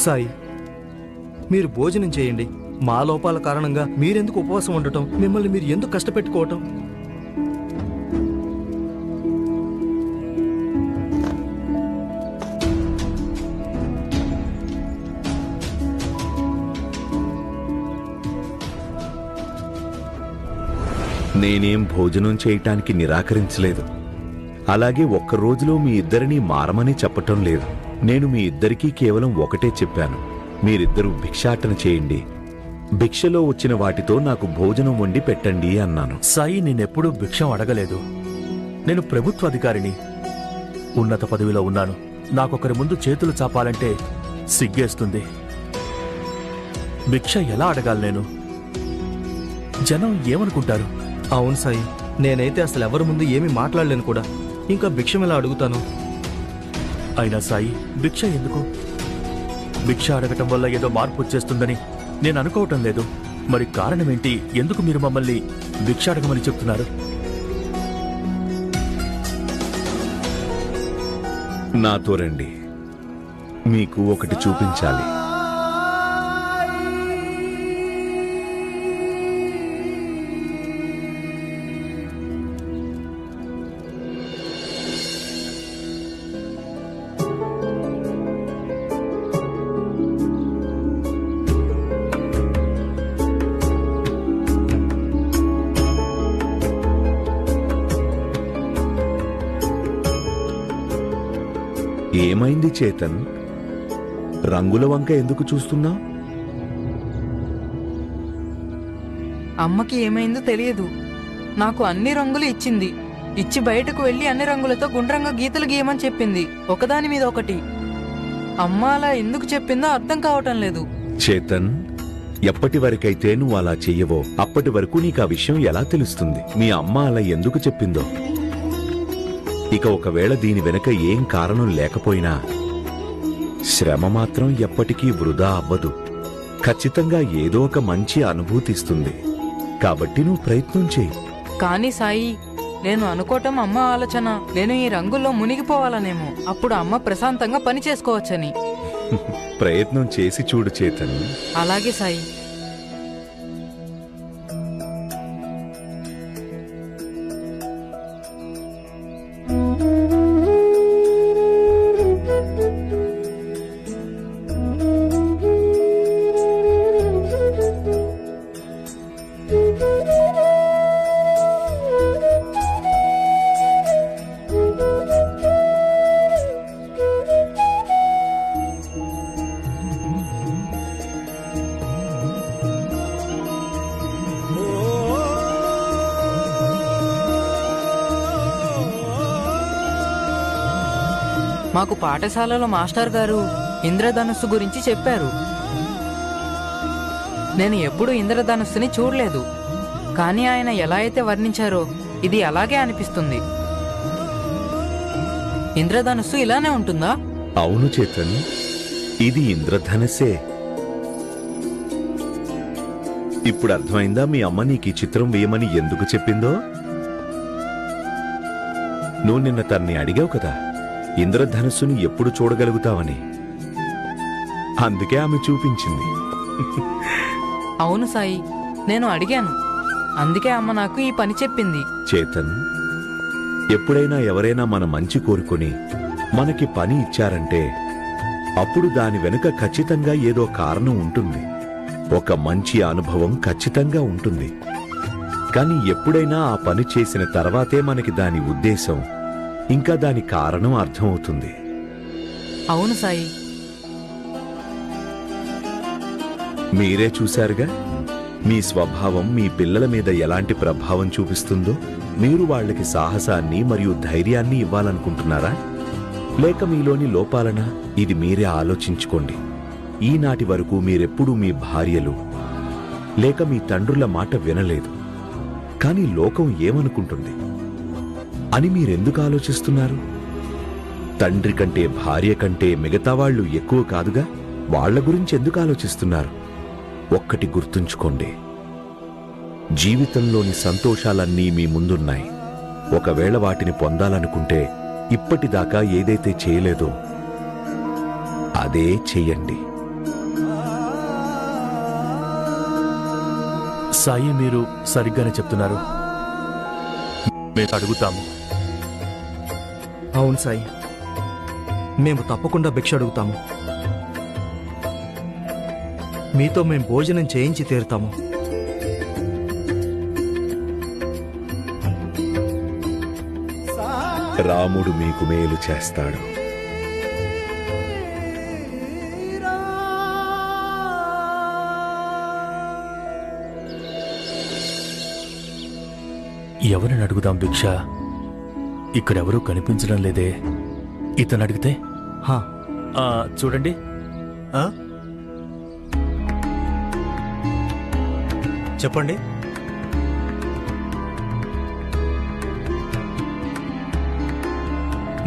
సాయి, మీరు భోజనం చేయండి, మా లోపాల కారణంగా మీరెందుకు ఉపవాసం ఉండటం, మిమ్మల్ని మీరు ఎందుకు కష్టపెట్టుకోవటం? నేనేం భోజనం చేయటానికి నిరాకరించలేదు. అలాగే ఒక్క రోజులో మీ ఇద్దరినీ మారమని చెప్పటం లేదు. నేను మీ ఇద్దరికీ కేవలం ఒకటే చెప్పాను, మీరిద్దరూ భిక్షాటన చేయండి, భిక్షలో వచ్చిన వాటితో నాకు భోజనం వండి పెట్టండి అన్నాను. సాయి, నేనెప్పుడూ భిక్షం అడగలేదు. నేను ప్రభుత్వ అధికారిని, ఉన్నత పదవిలో ఉన్నాను. నాకొకరి ముందు చేతులు చాపాలంటే సిగ్గేస్తుంది. భిక్ష ఎలా అడగాలి నేను? జనం ఏమనుకుంటారు? అవును సాయి, నేనైతే అసలు ఎవరి ముందు ఏమీ మాట్లాడలేను కూడా, ఇంకా భిక్షం ఎలా అడుగుతాను? అయినా సాయి, భిక్ష ఎందుకు? భిక్ష అడగటం వల్ల ఏదో మార్పు వచ్చేస్తుందని నేను అనుకోవటం లేదు. మరి కారణమేంటి? ఎందుకు మీరు మమ్మల్ని భిక్ష అడగమని చెప్తున్నారు? నాతో రండి, మీకు ఒకటి చూపించాలి. ఏమైంది చేతన్? రంగుల వంక ఎందుకు చూస్తున్నావు? అమ్మకి ఏమైందో తెలియదు. నాకు అన్ని రంగులు ఇచ్చింది. ఇచ్చి బయటకు వెళ్లి అన్ని రంగులతో గుండ్రంగా గీతలు గీయమని చెప్పింది, ఒకదాని మీద ఒకటి. అమ్మ అలా ఎందుకు చెప్పిందో అర్థం కావటం లేదు. చేతన్, ఎప్పటి వరకైతే నువ్వు అలా చెయ్యవో అప్పటి వరకు నీకు ఆ విషయం ఎలా తెలుస్తుంది? మీ అమ్మ అలా ఎందుకు చెప్పిందో? ఇక ఒకవేళ దీని వెనుక ఏం కారణం లేకపోయినా శ్రమ మాత్రం ఎప్పటికీ వృధా అవ్వదు. ఖచ్చితంగా ఏదో ఒక మంచి అనుభూతి ఇస్తుంది. కాబట్టి నువ్వు ప్రయత్నం చేయి. కానీ సాయి, నేను అనుకోవటం అమ్మ ఆలోచన. నేను ఈ రంగుల్లో మునిగిపోవాలనేమో, అప్పుడు అమ్మ ప్రశాంతంగా పని చేసుకోవచ్చని. ప్రయత్నం చేసి చూడు చేతన్. అలాగే సాయి. మాకు పాఠశాలలో మాస్టర్ గారు ఇంద్రధనుస్సు గురించి చెప్పారు. నేను ఎప్పుడూ ఇంద్రధనుస్సుని చూడలేదు, కానీ ఆయన ఎలా అయితే వర్ణించారో ఇది అలాగే అనిపిస్తుంది. ఇంద్రధనుస్సు ఇలానే ఉంటుందా? అవును చేతన్, ఇది ఇంద్రధనస్సే. ఇప్పుడు అర్థమైందా మీ అమ్మ నీకు ఈ చిత్రం వేయమని ఎందుకు చెప్పిందో? నువ్వు నిన్న తన్ని అడిగావు కదా, ఇంద్రధనుస్సుని ఎప్పుడు చూడగలుగుతావని. అందుకే ఆమె చూపించింది. అవును సాయి, నేను అడిగాను, అందుకే అమ్మ నాకు ఈ పని చెప్పింది. చేతన్, ఎప్పుడైనా ఎవరైనా మన మంచి కోరుకొని మనకి పని ఇచ్చారంటే అప్పుడు దాని వెనుక ఖచ్చితంగా ఏదో కారణం ఉంటుంది. ఒక మంచి అనుభవం ఖచ్చితంగా ఉంటుంది. కానీ ఎప్పుడైనా ఆ పని చేసిన తర్వాతే మనకి దాని ఉద్దేశం ఇంకా దాని కారణం అర్థమవుతుంది. అవును సాయి. మీరే చూశారుగా, మీ స్వభావం మీ పిల్లల మీద ఎలాంటి ప్రభావం చూపిస్తుందో. మీరు వాళ్ళకి సాహసాన్ని మరియు ధైర్యాన్ని ఇవ్వాలనుకుంటున్నారా, లేక మీలోని లోపాలనా? ఇది మీరే ఆలోచించుకోండి. ఈనాటి వరకు మీరెప్పుడూ మీ భార్యలు లేక మీ తండ్రుల మాట వినలేదు. కానీ లోకం ఏమనుకుంటుంది అని మీరెందుకు ఆలోచిస్తున్నారు? తండ్రి కంటే భార్య కంటే మిగతా వాళ్ళు ఎక్కువ కాదుగా. వాళ్ల గురించి ఎందుకు ఆలోచిస్తున్నారు? ఒక్కటి గుర్తుంచుకోండి, జీవితంలోని సంతోషాలన్నీ మీ ముందున్నాయి. ఒకవేళ వాటిని పొందాలనుకుంటే ఇప్పటిదాకా ఏదైతే చేయలేదో అదే చెయ్యండి. సాయి, మీరు సరిగ్గానే చెప్తున్నారు. మేము అడుగుతాము. అవును సాయి, మేము తప్పకుండా భిక్ష అడుగుతాము. మీతో మేము భోజనం చేయించి తీరుతాము. రాముడు మీకు మేలు చేస్తాడు. ఎవరిని అడుగుదాం భిక్ష? ఇక్కడెవరూ కనిపించడం లేదే. ఇతను అడిగితే? చూడండి. చెప్పండి.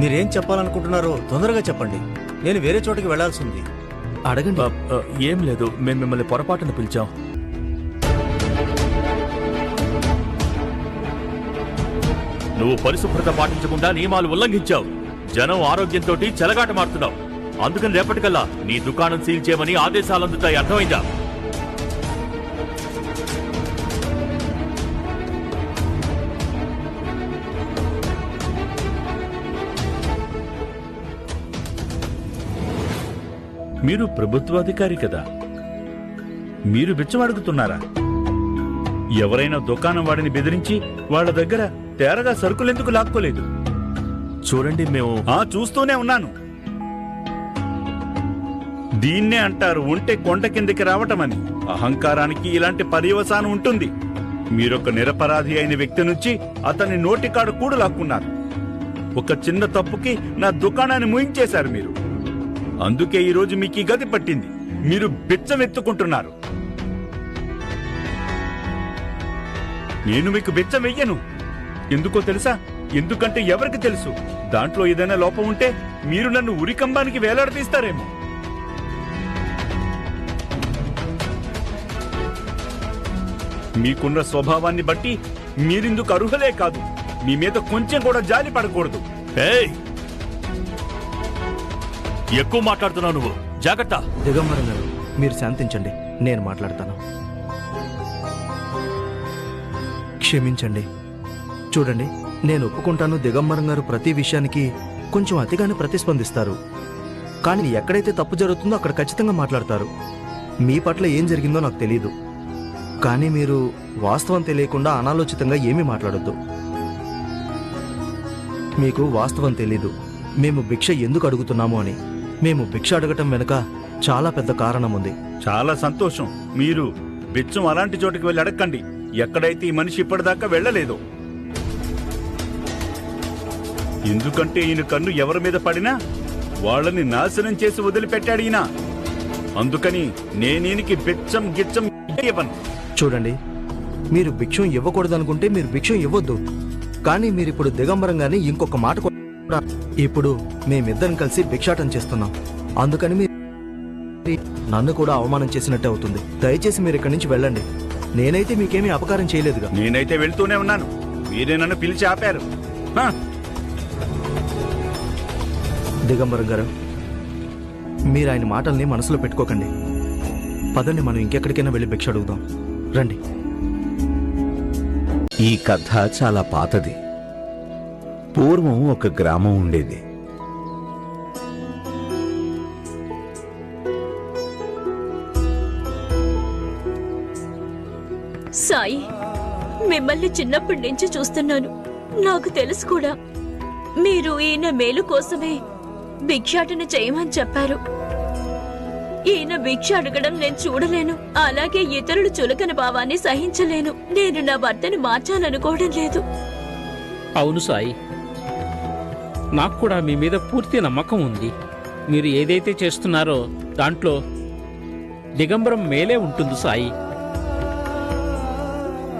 మీరేం చెప్పాలనుకుంటున్నారో తొందరగా చెప్పండి. నేను వేరే చోటకి వెళ్లాల్సి ఉంది. అడగండి. ఏం లేదు, మేము మిమ్మల్ని పొరపాటున పిలిచాం. నువ్వు పరిశుభ్రత పాటించకుండా నియమాలు ఉల్లంఘించావు. జనం ఆరోగ్యంతో చెలగాట మారుతున్నావు. అందుకని రేపటికల్లా నీ దుకాణం సీల్ చేయమని ఆదేశాలు అందుతాయి. అర్థమైందా? మీరు ప్రభుత్వాధికారి కదా, మీరు బిచ్చం అడుగుతున్నారా? ఎవరైనా దుకాణం వాడిని బెదిరించి వాళ్ళ దగ్గర తేరగా సరుకులెందుకు లాక్కోలేదు? చూడండి, మేము చూస్తూనే ఉన్నాను. దీన్నే అంటారు ఒంటె కొండ కిందకి రావటమని. అహంకారానికి ఇలాంటి పర్యవసానం ఉంటుంది. మీరొక నిరపరాధి అయిన వ్యక్తి నుంచి అతని నోటికాడు కూడు లాక్కున్నారు. ఒక చిన్న తప్పుకి నా దుకాణాన్ని ముయించేశారు మీరు. అందుకే ఈరోజు మీకు ఈ గతి పట్టింది. మీరు బిచ్చం ఎత్తుకుంటున్నారు. నేను మీకు బిచ్చం వెయ్యను. ఎందుకో తెలుసా? ఎందుకంటే ఎవరికి తెలుసు, దాంట్లో ఏదైనా లోపం ఉంటే మీరు నన్ను ఉరికంబానికి వేలాడదీస్తారేమో. మీకున్న స్వభావాన్ని బట్టి మీరిందుకు అర్హులే కాదు. మీ మీద కొంచెం కూడా జాలి పడకూడదు. ఎక్కువ మాట్లాడుతున్నావు నువ్వు. జాగ్రత్త. దిగంబరం గారు, మీరు శాంతించండి, నేను మాట్లాడతాను. క్షమించండి. చూడండి, నేను ఒప్పుకుంటాను, దిగంబరం గారు ప్రతి విషయానికి కొంచెం అతిగానే ప్రతిస్పందిస్తారు. కానీ ఎక్కడైతే తప్పు జరుగుతుందో అక్కడ ఖచ్చితంగా మాట్లాడతారు. మీ పట్ల ఏం జరిగిందో నాకు తెలియదు, కానీ మీరు వాస్తవం తెలియకుండా అనాలోచితంగా ఏమీ మాట్లాడొద్దు. మీకు వాస్తవం తెలీదు మేము భిక్ష ఎందుకు అడుగుతున్నాము అని. మేము భిక్ష అడగటం వెనుక చాలా పెద్ద కారణం ఉంది. చాలా సంతోషం. మీరు బిచ్చం అలాంటి చోటుకి వెళ్ళి అడగండి ఎక్కడైతే ఈ మనిషి ఇప్పటిదాకా వెళ్ళలేదు. ఎందుకంటే ఈయన కన్ను ఎవరి మీద పడినా వాళ్ళని నాశనం చేసి వదిలిపెట్టాడు ఈయన. అందుకని నేనీయనకి బిచ్చం గిచ్చం ఇవ్వను. చూడండి, మీరు భిక్షం ఇవ్వకూడదనుకుంటే మీరు భిక్షం ఇవ్వద్దు. కానీ మీరు ఇప్పుడు దిగంబరంగానే ఇంకొక మాట కూడా, ఇప్పుడు మేమిద్దరం కలిసి భిక్షాటం చేస్తున్నాం. అందుకని మీరు నన్ను కూడా అవమానం చేసినట్టే అవుతుంది. దయచేసి మీరు ఇక్కడి నుంచి వెళ్ళండి. నేనైతే మీకేమీ అపకారం చేయలేదుగా. నేనైతే వెళ్తూనే ఉన్నాను, మీరే నన్ను పిలిచి ఆపారు. దిగంబరం గారు, మీరు ఆయన మాటల్ని మనసులో పెట్టుకోకండి. పదండి, మనం ఇంకెక్కడికైనా వెళ్ళి భిక్ష అడుగుదాం. రండి. ఈ కథ చాలా పాతది. పూర్వం ఒక గ్రామం ఉండేది. సాయి, మిమ్మల్ని చిన్నప్పటి నుంచి చూస్తున్నాను. నాకు తెలుసు కూడా మీరు ఈయన మేలు కోసమే భిక్షాటన చేయమని చెప్పారు. ఈయన భిక్ష అడగడం నేను చూడలేను. అలాగే ఇతరులు చులకన భావాన్ని సహించలేను. నేను నా భర్తను మార్చాలనుకోవడం లేదు. అవును సాయి, నాకు కూడా మీ మీద పూర్తి నమ్మకం ఉంది. మీరు ఏదైతే చేస్తున్నారో దాంట్లో దిగంబరం మేలే ఉంటుంది సాయి.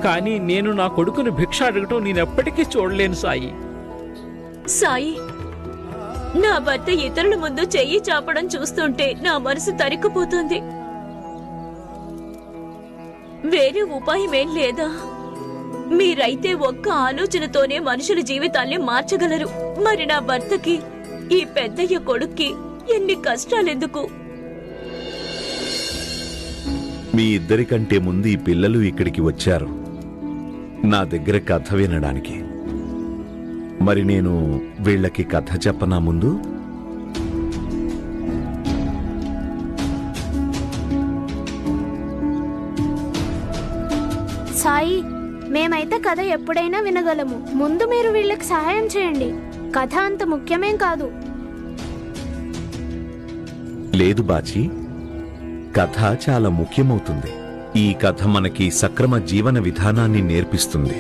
కానీ నేను నా కొడుకుని భిక్ష అడగటం నేనెప్పటికీ చూడలేను సాయి. సాయి, నా భర్త ఇతరుల ముందు చెయ్యి చాపడం చూస్తుంటే నా మనసు తరుక్కుపోతుంది. వేరే ఉపాయమేం లేదా? మీరైతే ఒక్క ఆలోచనతోనే మనుషుల జీవితాల్ని మార్చగలరు. మరి నా భర్తకి, ఈ పెద్దయ్య కొడుక్కి ఎన్ని కష్టాలెందుకు? మీ ఇద్దరికంటే ముందు ఈ పిల్లలు ఇక్కడికి వచ్చారు నా దగ్గర కథ వినడానికి. మరి నేను వీళ్ళకి కథ చెప్పనా ముందు? సాయి, మేమైతే కథ ఎప్పుడైనా వినగలము. ముందు మీరు వీళ్ళకి సహాయం చేయండి. కథ అంత ముఖ్యమేం కాదు. లేదు బాచి, కథ చాలా ముఖ్యమవుతుంది. ఈ కథ మనకి సక్రమ జీవన విధానాన్ని నేర్పిస్తుంది,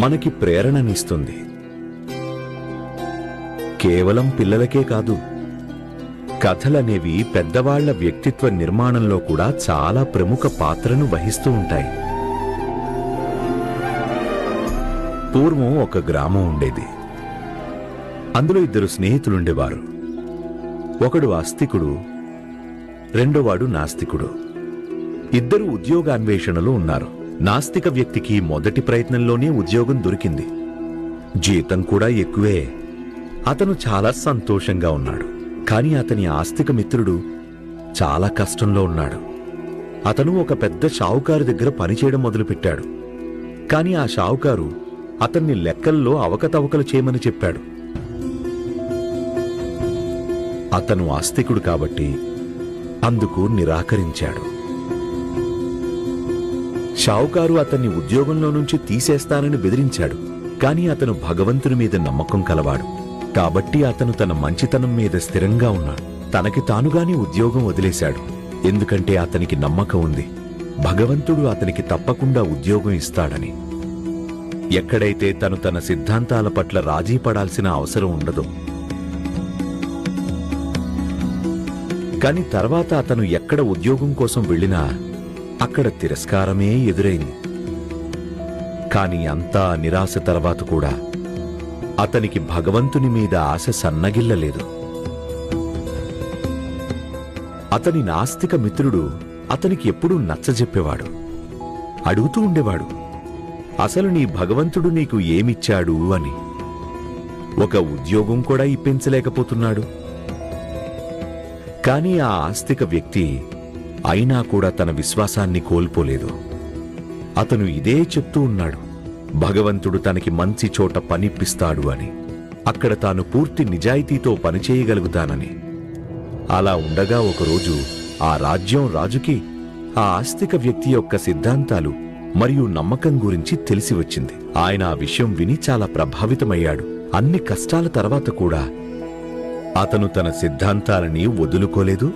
మనకి ప్రేరణనిస్తుంది. కేవలం పిల్లలకే కాదు, కథలనేవి పెద్దవాళ్ల వ్యక్తిత్వ నిర్మాణంలో కూడా చాలా ప్రముఖ పాత్రను వహిస్తూ ఉంటాయి. పూర్వం ఒక గ్రామం ఉండేది. అందులో ఇద్దరు స్నేహితులుండేవారు. ఒకడు ఆస్తికుడు, రెండోవాడు నాస్తికుడు. ఇద్దరు ఉద్యోగాన్వేషణలో ఉన్నారు. నాస్తిక వ్యక్తికి మొదటి ప్రయత్నంలోనే ఉద్యోగం దొరికింది. జీతం కూడా ఎక్కువే. అతను చాలా సంతోషంగా ఉన్నాడు. కాని అతని ఆస్తిక మిత్రుడు చాలా కష్టంలో ఉన్నాడు. అతను ఒక పెద్ద షావుకారు దగ్గర పనిచేయడం మొదలుపెట్టాడు. కాని ఆ షావుకారు అతన్ని లెక్కల్లో అవకతవకలు చేయమని చెప్పాడు. అతను ఆస్తికుడు కాబట్టి అందుకు నిరాకరించాడు. షావుకారు అతన్ని ఉద్యోగంలో నుంచి తీసేస్తానని బెదిరించాడు. కాని అతను భగవంతుని మీద నమ్మకం కలవాడు కాబట్టి అతను తన మంచితనం మీద స్థిరంగా ఉన్నాడు. తనకి తానుగానే ఉద్యోగం వదిలేశాడు. ఎందుకంటే అతనికి నమ్మకం ఉంది, భగవంతుడు అతనికి తప్పకుండా ఉద్యోగం ఇస్తాడని. ఎక్కడైతే తను తన సిద్ధాంతాల పట్ల రాజీ పడాల్సిన అవసరం ఉండదు. కాని తర్వాత అతను ఎక్కడ ఉద్యోగం కోసం వెళ్ళినా అక్కడ తిరస్కారమే ఎదురైంది. కాని అంతా నిరాశ తర్వాత కూడా అతనికి భగవంతుని మీద ఆశ సన్నగిల్లలేదు. అతని నాస్తిక మిత్రుడు అతనికి ఎప్పుడూ నచ్చజెప్పేవాడు. అడుగుతూ ఉండేవాడు, అసలు నీ భగవంతుడు నీకు ఏమిచ్చాడు అని. ఒక ఉద్యోగం కూడా ఇప్పించలేకపోతున్నాడు. కాని ఆ ఆస్తిక వ్యక్తి అయినా కూడా తన విశ్వాసాన్ని కోల్పోలేదు. అతను ఇదే చెప్తూ ఉన్నాడు, భగవంతుడు తనకి మంచి చోట పనిప్పిస్తాడు అని, అక్కడ తాను పూర్తి నిజాయితీతో పనిచేయగలుగుతానని. అలా ఉండగా ఒకరోజు ఆ రాజ్యం రాజుకి ఆ ఆస్తిక వ్యక్తి యొక్క సిద్ధాంతాలు మరియు నమ్మకం గురించి తెలిసి వచ్చింది. ఆయన ఆ విషయం విని చాలా ప్రభావితమయ్యాడు. అన్ని కష్టాల తర్వాత కూడా అతను తన సిద్ధాంతాలని వదులుకోలేదు,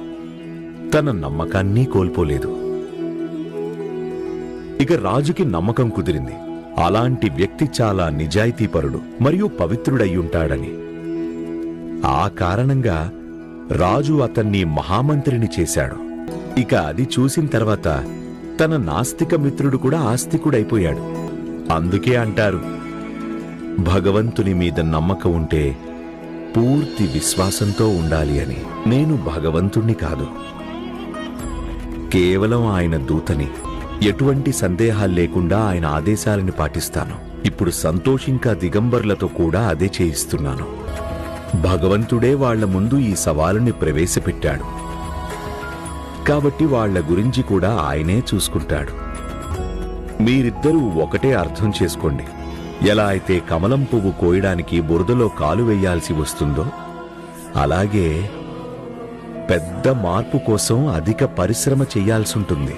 తన నమ్మకాన్ని కోల్పోలేదు. ఇక రాజుకి నమ్మకం కుదిరింది, అలాంటి వ్యక్తి చాలా నిజాయితీపరుడు మరియు పవిత్రుడయ్యుంటాడని. ఆ కారణంగా రాజు అతన్ని మహామంత్రిని చేశాడు. ఇక అది చూసిన తర్వాత తన నాస్తిక మిత్రుడు కూడా ఆస్తికుడైపోయాడు. అందుకే అంటారు, భగవంతుని మీద నమ్మకం ఉంటే పూర్తి విశ్వాసంతో ఉండాలి అని. నేను భగవంతుణ్ణి కాదు, కేవలం ఆయన దూతని. ఎటువంటి సందేహాలు లేకుండా ఆయన ఆదేశాలను పాటిస్తాను. ఇప్పుడు సంతోష్ ఇంకా దిగంబర్లతో కూడా అదే చేయిస్తున్నాను. భగవంతుడే వాళ్ల ముందు ఈ సవాలుని ప్రవేశపెట్టాడు కాబట్టి వాళ్ల గురించి కూడా ఆయనే చూసుకుంటాడు. మీరిద్దరూ ఒకటే అర్థం చేసుకోండి. ఎలా అయితే కమలం పువ్వు కోయడానికి బురదలో కాలు వెయ్యాల్సి వస్తుందో, అలాగే పెద్ద మార్పు కోసం అధిక పరిశ్రమ చెయ్యాల్సుంటుంది.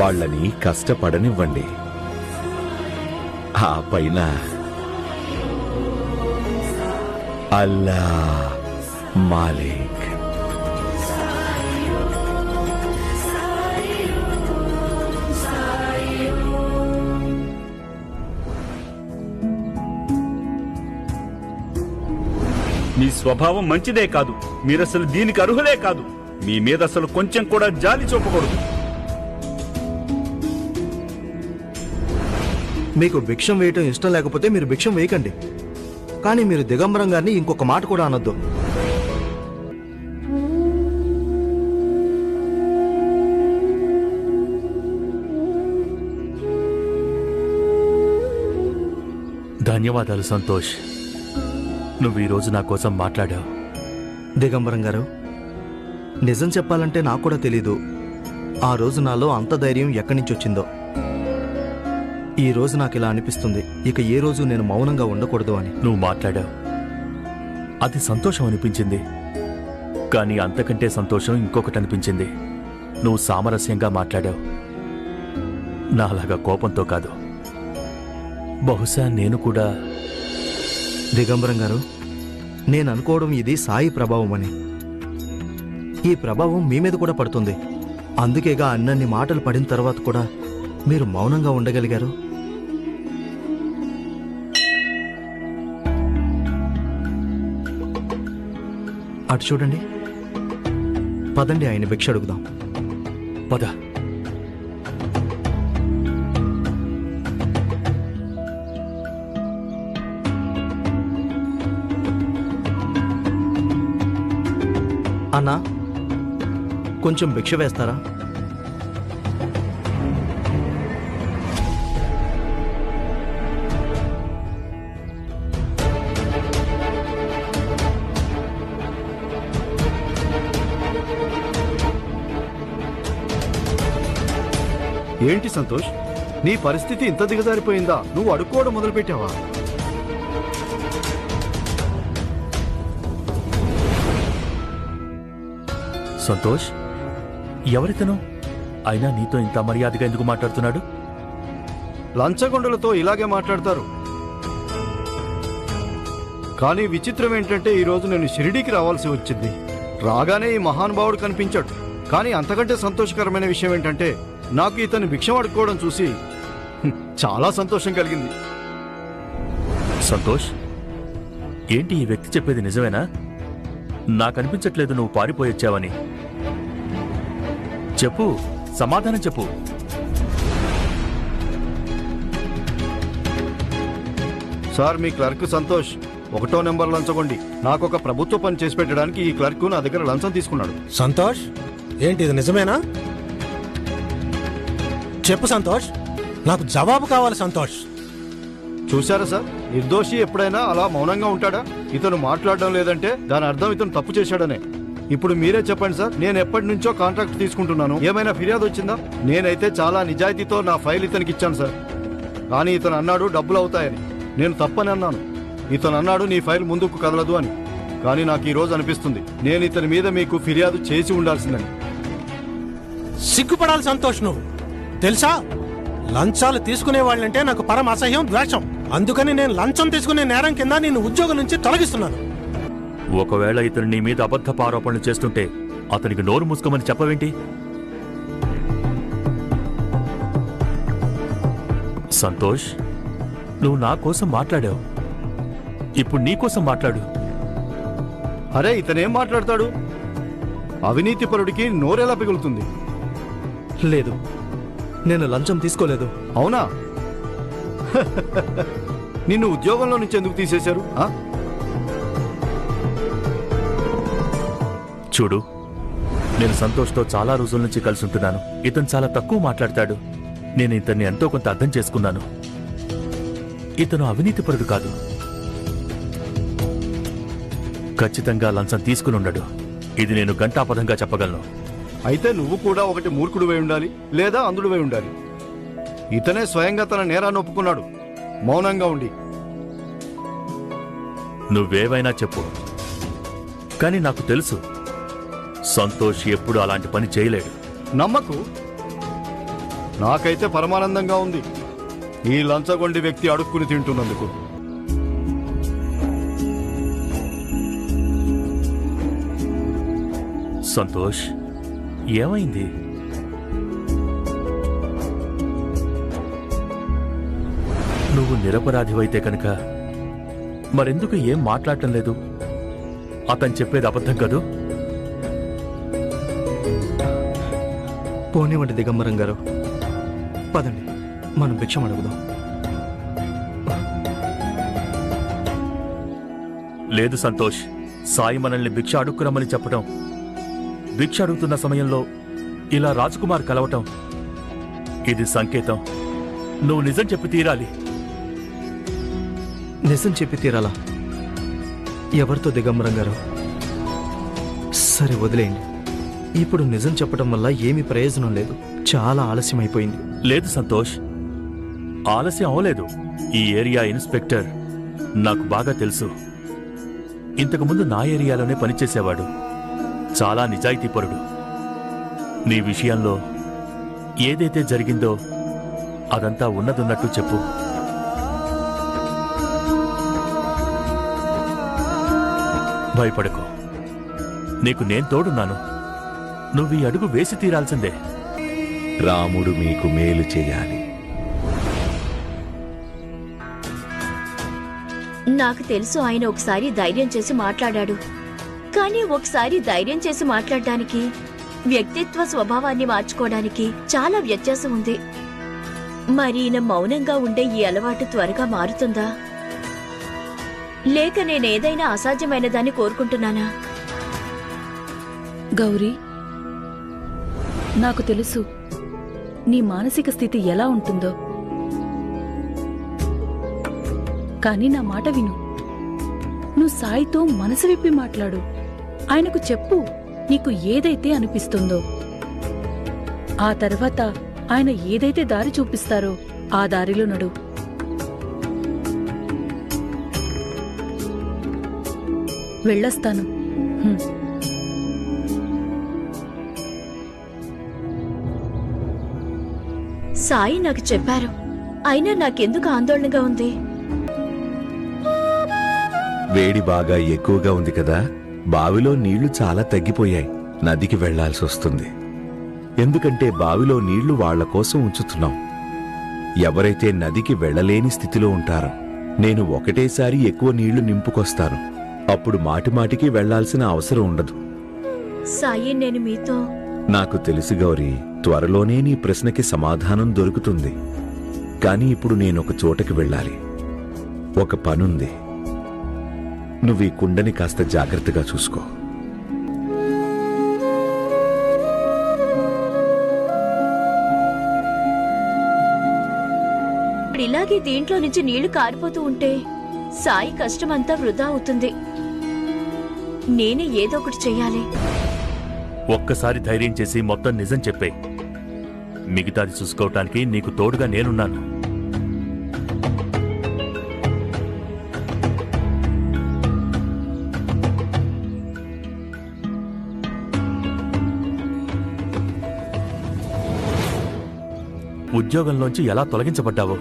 వాళ్ళని కష్టపడనివ్వండి. ఆ పైన అల్లా మాలిక్. మీ స్వభావం మంచిదే కాదు, మీరసలు దీనికి అర్హులే కాదు. మీ మీద అసలు కొంచెం కూడా జాలి చూపకూడదు. మీకు భిక్షం వేయటం ఇష్టం లేకపోతే మీరు భిక్షం వేయకండి. కానీ మీరు దిగంబరం గారిని ఇంకొక మాట కూడా అనొద్దు. ధన్యవాదాలు సంతోష్. నువ్వు ఈ రోజు నా కోసం మాట్లాడావు. దిగంబరం గారు, నిజం చెప్పాలంటే నాకు కూడా తెలీదు ఆ రోజు నాలో అంత ధైర్యం ఎక్కడి నుంచి వచ్చిందో. ఈ రోజు నాకు ఇలా అనిపిస్తుంది, ఇక ఏ రోజు నేను మౌనంగా ఉండకూడదు అని. నువ్వు మాట్లాడావు, అది సంతోషం అనిపించింది. కానీ అంతకంటే సంతోషం ఇంకొకటి అనిపించింది. నువ్వు సామరస్యంగా మాట్లాడావు, నాలాగా కోపంతో కాదు. బహుశా నేను కూడా. దిగంబరం గారు, నేను అనుకోవడం ఇది సాయి ప్రభావం అని. ఈ ప్రభావం మీ మీద కూడా పడుతుంది. అందుకేగా అన్నన్ని మాటలు పడిన తర్వాత కూడా మీరు మౌనంగా ఉండగలిగారు. అటు చూడండి. పదండి, ఆయన భిక్ష అడుగుదాం. పద. అన్నా, కొంచెం భిక్ష వేస్తారా? ఏంటి సంతోష్, నీ పరిస్థితి ఇంత దిగజారిపోయిందా? నువ్వు అడుక్కోవడం మొదలుపెట్టావా? సంతోష్, ఎవరితను? అయినా నీతో ఇంత మర్యాదగా ఎందుకు మాట్లాడుతున్నాడు? లంచగొండలతో ఇలాగే మాట్లాడతారు. కానీ విచిత్రం ఏంటంటే ఈరోజు నేను షిరిడీకి రావాల్సి వచ్చింది. రాగానే ఈ మహానుభావుడు కనిపించాడు. కానీ అంతకంటే సంతోషకరమైన విషయం ఏంటంటే నాకు ఇతను భిక్షం అడుక్కోవడం చూసి చాలా సంతోషం కలిగింది. సంతోష్, ఏంటి ఈ వ్యక్తి చెప్పేది నిజమేనా? నాకనిపించట్లేదు నువ్వు పారిపోయొచ్చావని. చెప్పు, సమాధానం చెప్పు. సార్, మీ క్లర్క్ సంతోష్ 1వ నెంబర్ లంచగొండి. నాకు ఒక ప్రభుత్వ పని చేసి పెట్టడానికి ఈ క్లర్క్ నా దగ్గర లంచం తీసుకున్నాడు. సంతోష్, ఏంటి ఇది నిజమేనా? చెప్పు సంతోష్, నాకు జవాబు కావాలి సంతోష్. చూశారా సార్, నిర్దోషి ఎప్పుడైనా అలా మౌనంగా ఉంటాడా? ఇతను మాట్లాడడం లేదంటే దాని అర్థం ఇతను తప్పు చేశాడనే. ఇప్పుడు మీరే చెప్పండి సార్, నేను ఎప్పటి నుంచో కాంట్రాక్ట్ తీసుకుంటున్నాను. ఏమైనా ఫిర్యాదు వచ్చిందా? నేనైతే చాలా నిజాయితీతో నా ఫైల్ ఇతనికి ఇచ్చాను సార్. కానీ ఇతను అన్నాడు డబ్బులు అవుతాయని. నేను తప్పని అన్నాను. ఇతను అన్నాడు నీ ఫైల్ ముందుకు కదలదు అని. కానీ నాకు ఈ రోజు అనిపిస్తుంది నేను ఇతని మీద మీకు ఫిర్యాదు చేసి ఉండాల్సిందని. సిగ్గుపడాలి సంతోష్. నువ్వు తెలుసా, లంచాలు తీసుకునే వాళ్ళంటే నాకు పరమ అసహ్యం, ద్వేషం. అందుకని నేను లంచం తీసుకునే నేరం కింద నిన్ను ఉద్యోగం నుంచి తొలగిస్తున్నాను. ఒకవేళ ఇతను నీ మీద అబద్ధపు ఆరోపణలు చేస్తుంటే అతనికి నోరు మూసుకోమని చెప్పవేంటి? సంతోష్, నువ్వు నా కోసం మాట్లాడావు, ఇప్పుడు నీ కోసం మాట్లాడు. అరే, ఇతనేం మాట్లాడతాడు? అవినీతి పరుడికి నోరెలా పిగులుతుంది? లేదు, నేను లంచం తీసుకోలేదు. అవునా? నిన్ను ఉద్యోగంలో నుంచి ఎందుకు తీసేశారు? చూడు, నేను సంతోష్తో చాలా రోజుల నుంచి కలిసి ఉంటున్నాను. ఇతను చాలా తక్కువ మాట్లాడతాడు. నేను ఇతన్ని ఎంతో కొంత అర్థం చేసుకున్నాను. ఇతను అవినీతిపరుడు కాదు. ఖచ్చితంగా లంచం తీసుకుని ఉండడు. ఇది నేను ఘంటాపథంగా చెప్పగలను. అయితే నువ్వు కూడా ఒకటి మూర్ఖుడివై ఉండాలి, లేదా అంధుడివై ఉండాలి. ఇతనే స్వయంగా తన నేరాన్ని ఒప్పుకున్నాడు మౌనంగా ఉండి. నువ్వేవైనా చెప్పు, కానీ నాకు తెలుసు సంతోష్ ఎప్పుడు అలాంటి పని చేయలేడు. నమ్మకు. నాకైతే పరమానందంగా ఉంది ఈ లంచగొండి వ్యక్తి అడుక్కుని తింటున్నందుకు. సంతోష్, ఏమైంది? నువ్వు నిరపరాధివైతే కనుక మరెందుకు ఏం మాట్లాడటం లేదు? అతను చెప్పేది అబద్ధం కదూ? పోనివ్వండి దిగంబరం గారు, పదండి మనం భిక్షం అడుగుదాం. లేదు సంతోష్, సాయి మనల్ని భిక్ష అడుక్కురమ్మని చెప్పటం, భిక్ష అడుగుతున్న సమయంలో ఇలా రాజకుమార్ కలవటం, ఇది సంకేతం. నువ్వు నిజం చెప్పి తీరాలి. నిజం చెప్పి తీరాలా? ఎవరితో దిగంబరం గారు? సరే వదిలేయండి. ఇప్పుడు నిజం చెప్పడం వల్ల ఏమీ ప్రయోజనం లేదు. చాలా ఆలస్యం అయిపోయింది. లేదు సంతోష్, ఆలస్యం అవలేదు. ఈ ఏరియా ఇన్స్పెక్టర్ నాకు బాగా తెలుసు. ఇంతకుముందు నా ఏరియాలోనే పనిచేసేవాడు. చాలా నిజాయితీపరుడు. నీ విషయంలో ఏదైతే జరిగిందో అదంతా ఉన్నదున్నట్టు చెప్పు. భయపడకు, నీకు నేను తోడున్నాను. నువ్వు ఈ అడుగు వేసి తీరాల్సిందే. రాముడు మీకు మేలు చేయాలి. నాకు తెలుసు ఆయన ఒకసారి ధైర్యం చేసి మాట్లాడాడు. కానీ ఒకసారి ధైర్యం చేసి మాట్లాడడానికి, వ్యక్తిత్వ స్వభావాన్ని మార్చుకోవడానికి చాలా వ్యత్యాసం ఉంది. మరి ఈయన మౌనంగా ఉండే ఈ అలవాటు త్వరగా మారుతుందా? లేక నేనేదైనా అసాధ్యమైన దాన్ని కోరుకుంటున్నానా? గౌరీ, నాకు తెలుసు నీ మానసిక స్థితి ఎలా ఉంటుందో. కానీ నా మాట విను. నువ్వు సాయితో మనసు విప్పి మాట్లాడు. ఆయనకు చెప్పు నీకు ఏదైతే అనిపిస్తుందో. ఆ తర్వాత ఆయన ఏదైతే దారి చూపిస్తారో ఆ దారిలో నడు. వెళ్ళొస్తాను. సాయి నాకు చెప్పారు. అయినా నాకెందుకు ఆందోళనగా ఉంది? వేడి బాగా ఎక్కువగా ఉంది కదా, బావిలో నీళ్లు చాలా తగ్గిపోయాయి. నదికి వెళ్లాల్సి వస్తుంది. ఎందుకంటే బావిలో నీళ్లు వాళ్ల కోసం ఉంచుతున్నాం. ఎవరైతే నదికి వెళ్లలేని స్థితిలో ఉంటారో, నేను ఒకటేసారి ఎక్కువ నీళ్లు నింపుకొస్తాను. అప్పుడు మాటిమాటికి వెళ్లాల్సిన అవసరం ఉండదు. సాయి, నేను మీతో. నాకు తెలుసు గౌరీ, త్వరలోనే నీ ప్రశ్నకి సమాధానం దొరుకుతుంది. కానీ ఇప్పుడు నేనొక చోటకి వెళ్ళాలి. ఒక పనుంది. నువ్వు ఈ కుండని కాస్త జాగ్రత్తగా చూసుకో. ఇలాగే దీంట్లో నుంచి నీళ్లు కారిపోతూ ఉంటే సాయి కష్టమంతా వృధా అవుతుంది. నేనే ఏదో ఒకటి చెయ్యాలి. ఒక్కసారి ధైర్యం చేసి మొత్తం నిజం చెప్పే. మిగతాది చూసుకోవటానికి నీకు తోడుగా నేనున్నాను. ఉద్యోగంలోంచి ఎలా తొలగించబడ్డావో?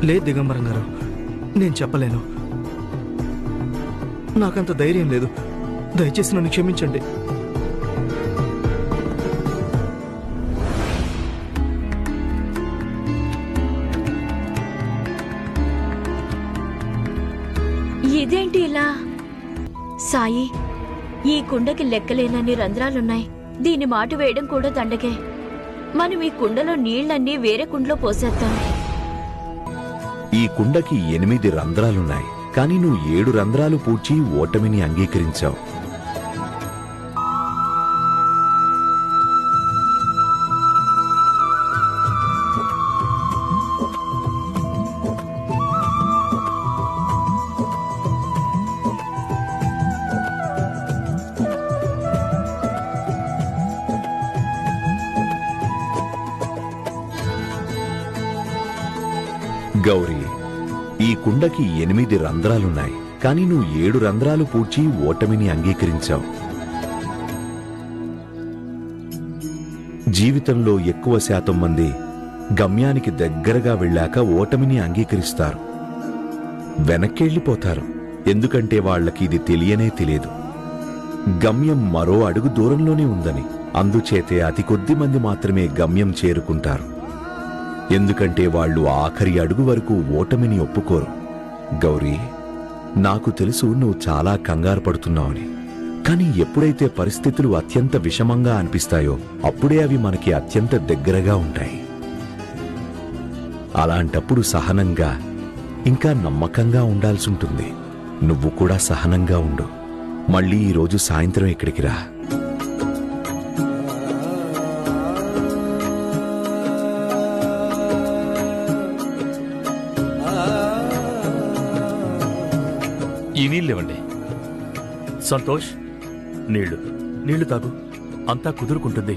లేదు దిగంబరం గారు, నేను చెప్పలేను. నాకంత ధైర్యం లేదు. దయచేసి నన్ను క్షమించండి. ఇదేంటి ఇలా? సాయి, ఈ కుండకి లెక్కలేనన్ని రంధ్రాలున్నాయి. దీన్ని మాటు వేయడం కూడా దండగే. మనం ఈ కుండలో నీళ్లన్నీ వేరే కుండలో పోసేద్దాం. ఈ కుండకి 8 రంధ్రాలున్నాయి. కానీ నువ్వు 7 రంధ్రాలు పూడ్చి ఓటమిని అంగీకరించావు. గౌరీ, ఈ కుండకి 8 రంధ్రాలున్నాయి. కానీ నువ్వు 7 రంధ్రాలు పూడ్చి ఓటమిని అంగీకరించావు. జీవితంలో ఎక్కువ శాతం మంది గమ్యానికి దగ్గరగా వెళ్ళాక ఓటమిని అంగీకరిస్తారు, వెనక్కెళ్ళిపోతారు. ఎందుకంటే వాళ్లకి ఇది తెలియనే తెలియదు. గమ్యం మరో అడుగు దూరంలోనే ఉందని. అందుచేతే అతి కొద్ది మంది మాత్రమే గమ్యం చేరుకుంటారు. ఎందుకంటే వాళ్ళు ఆఖరి అడుగు వరకు ఓటమిని ఒప్పుకోరు. గౌరీ, నాకు తెలుసు నువ్వు చాలా కంగారు పడుతున్నావని. కానీ ఎప్పుడైతే పరిస్థితులు అత్యంత విషమంగా అనిపిస్తాయో అప్పుడే అవి మనకి అత్యంత దగ్గరగా ఉంటాయి. అలాంటప్పుడు సహనంగా ఇంకా నమ్మకంగా ఉండాల్సి ఉంటుంది. నువ్వు కూడా సహనంగా ఉండు. మళ్ళీ ఈరోజు సాయంత్రం ఇక్కడికి రా. ఈ నీళ్ళివ్వండి. సంతోష్, నీళ్లు తాగు, అంతా కుదురుకుంటుంది.